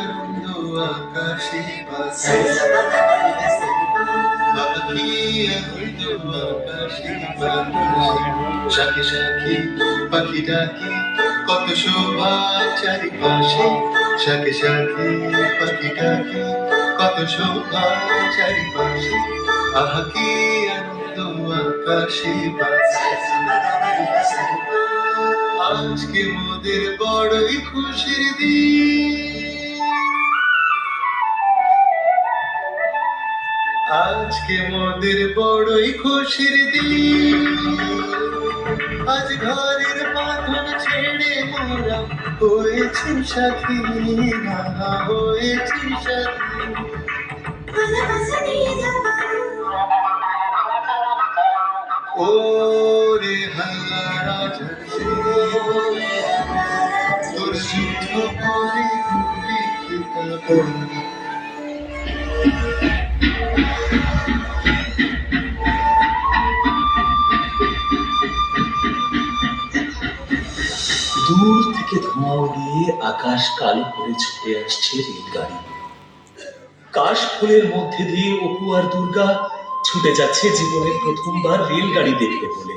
আনন্দ আকাশে বাজে, বাবা কি আনন্দ আকাশে বাজে। শাখে শাখে পাখি ডাকে, কত শোভা চারিপাশে। শাখে শাখে পাখি ডাকে, কত শোভা চারিপাশে। আহা কি আনন্দ আকাশে বাজে। আজকে মোদের বড়ই খুশির দিন, আজকে মোদের বড়ই খুশির দিন। আজ ঘরের বাঁধন ছেড়ে মোরা হয়েছি সাথী, না হয়েছি সাথী। ও রে হাল্লা রাজা সে, তোর যুদ্ধ করে বিকিত। দূর থেকে ধোঁয়া উড়িয়ে আকাশ কালো করে ছুটে আসছে রেলগাড়ি। কাশ ফুলের মধ্যে দিয়ে অপু আর দুর্গা ছুটে যাচ্ছে জীবনের প্রথমবার রেলগাড়ি দেখতে বলে।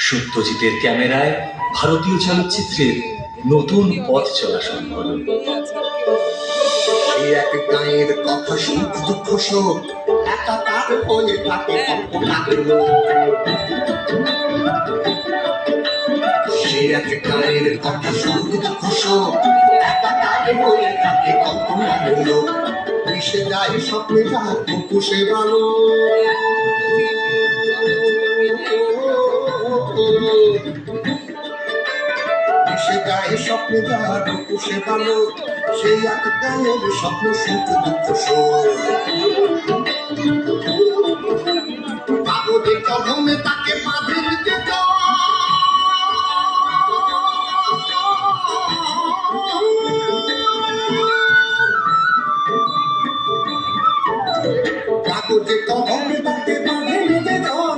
সত্যজিতের ক্যামেরায় ভারতীয় চলচ্চিত্রের নতুন পথ চলা সম্ভব। এক গায়ের কথা সুখ দুঃখ শোক একাকার হয়ে থাকে সে এক গায়ের কথা সুখ দুঃখ শোক একাকার হয়ে থাকে কল্পনার লোক। মিশে যায় স্বপ্নে যার মুখোশে ভালো, মিশে যায় স্বপ্নে যার মুখোশে ভালো। সেই এক গায়ের স্বপ্ন সুখ দুঃখ শোক। কাগজে কলমে তাকে বাঁধে দিতে কাগজে কলমে তাকে বাঁধে দিতে জন।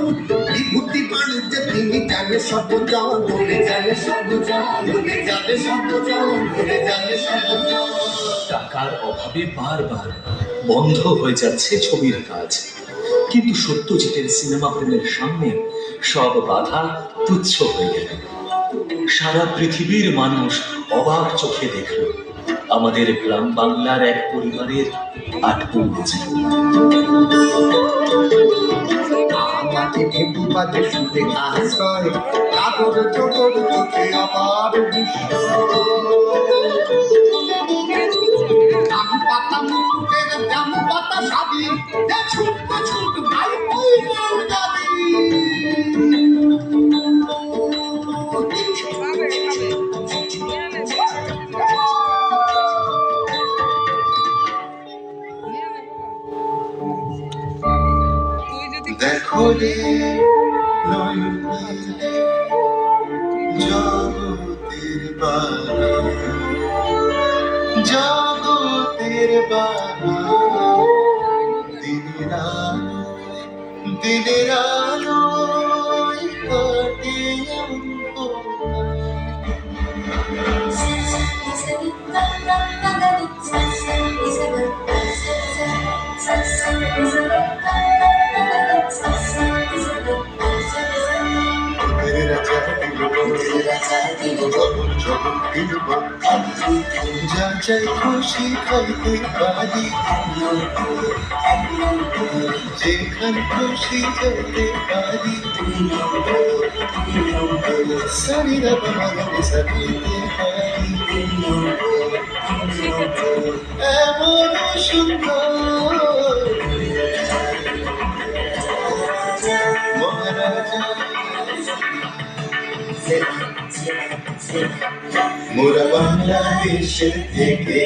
বিভূতি বাণিজ্যে তিনি জানে সর্বজন, ধরে জানে সর্বজন, ধরে জানে সর্বজন, ধরে জানে সর্বজন। টাকার অভাবে বারবার বন্ধ হয়ে যাচ্ছে ছবির কাজ, কিন্তু সত্যজিতের সিনেমা প্রেমের সামনে সব বাধা তুচ্ছ হয়ে গেল। সারা পৃথিবীর মানুষ অবাক চোখে দেখল আমাদের গ্রাম বাংলার এক পরিবারের আটপুর জীবন। আমাকে ভেটু বাজে শুনে আশ্রয়, কাগজ চোখর চোখে আবার জামু পাতা মুখের জামু পাতা সাদি, ছুট ছুট ভাই ওই গাড়ি। দেখো রে নয়ন মিলে জগতের বালা, জগতের বালা। দিনের আলো, দিনের আলোয় কাটে যা চাই খুশি খাইতে পারি, যেখান খুশি যেতে পারি। সারিরা বাঙালি সারিতে পারি, এমন সুন্দর মহারাজা। মোরা বাংলাদেশের থেকে,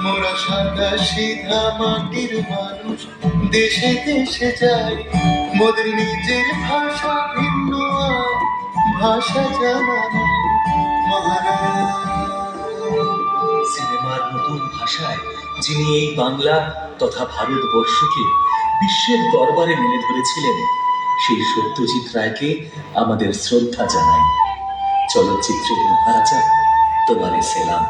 মোরা সাদা সিধা মাটির মানুষ, দেশে দেশে যাই মোদের নিজের ভাষা ভিন্ন, ভাষা জানা সিনেমার নতুন ভাষায় যিনি এই বাংলা তথা ভারতবর্ষকে বিশ্বের দরবারে মেলে ধরেছিলেন, সেই সত্যজিৎ রায়কে আমাদের শ্রদ্ধা জানাই। চলচ্চিত্রের মহারাজা তোমারে সেলাম